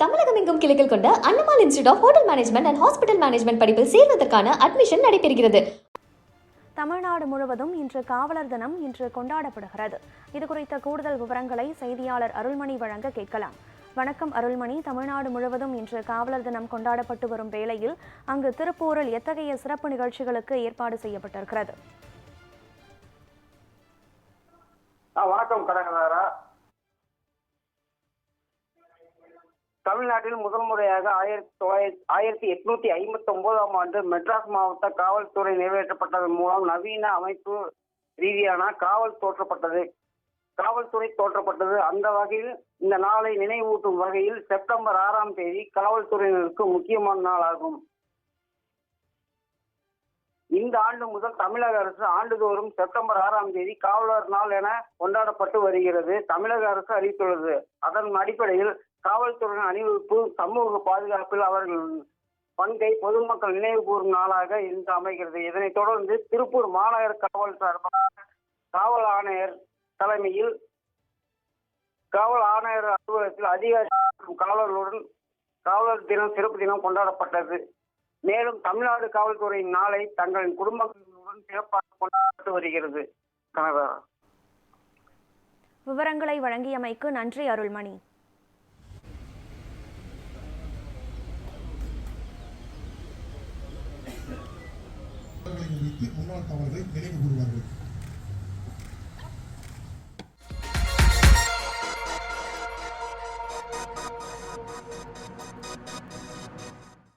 தமிழகம் எங்கும் கிளைகள் கொண்ட Annamalai institute of hotel management and hospital management படிப்பில் சேர்வதற்கான அட்மிஷன் நடைபெறுகிறது. தமிழ்நாடு முழுவதும் இன்று காவலர் தினம் கொண்டாடப்படுகிறது. இது குறித்த கூடுதல் விவரங்களை செய்தியாளர் அருள்மணி வழங்க கேட்கலாம். வணக்கம் அருள்மணி. தமிழ்நாடு முழுவதும் இன்று காவலர் தினம் கொண்டாடப்பட்டு வரும் வேளையில் அங்கு திருப்பூரில் எத்தகைய சிறப்பு நிகழ்ச்சிகளுக்கு ஏற்பாடு செய்யப்பட்டிருக்கிறது? வணக்கம் கனகதாரா. தமிழ்நாட்டில் முதல் முறையாக 1859ஆம் ஆண்டு மெட்ராஸ் மாவட்ட காவல்துறை நிறைவேற்றப்பட்டதன் மூலம் நவீன அமைப்பு ரீதியான காவல்துறை தோற்றப்பட்டது. அந்த வகையில் இந்த நாளை நினைவூட்டும் வகையில் செப்டம்பர் 6ஆம் தேதி காவல்துறையினருக்கு முக்கியமான நாளாகும். இந்த ஆண்டு முதல் தமிழக அரசு ஆண்டுதோறும் செப்டம்பர் 6ஆம் தேதி காவலர் நாள் என கொண்டாடப்பட்டு வருகிறது. தமிழக அரசு அறிவித்துள்ளது. அதன் அடிப்படையில் காவல்துறையின் அணிவகுப்பு, சமூக பாதுகாப்பில் அவர்கள் பங்கை பொதுமக்கள் நினைவு கூறும் நாளாக இன்று அமைகிறது. இதனைத் தொடர்ந்து திருப்பூர் மாநகர காவல் சார்பாக காவல் ஆணையர் தலைமையில் காவல் ஆணையர் அலுவலகத்தில் அதிகாரி காவலர்களுடன் காவலர் தினம் சிறப்பு தினம் கொண்டாடப்பட்டது. மேலும் தமிழ்நாடு காவல்துறையின் நாளை தங்களின் குடும்பங்களுடன் சிறப்பாக கொண்டாடப்பட்டு வருகிறது. கனகா, விவரங்களை வழங்கியமைக்கு நன்றி அருள்மணி. முன்னாள் காவலர்கள் நினைவு கூறுவார்கள்.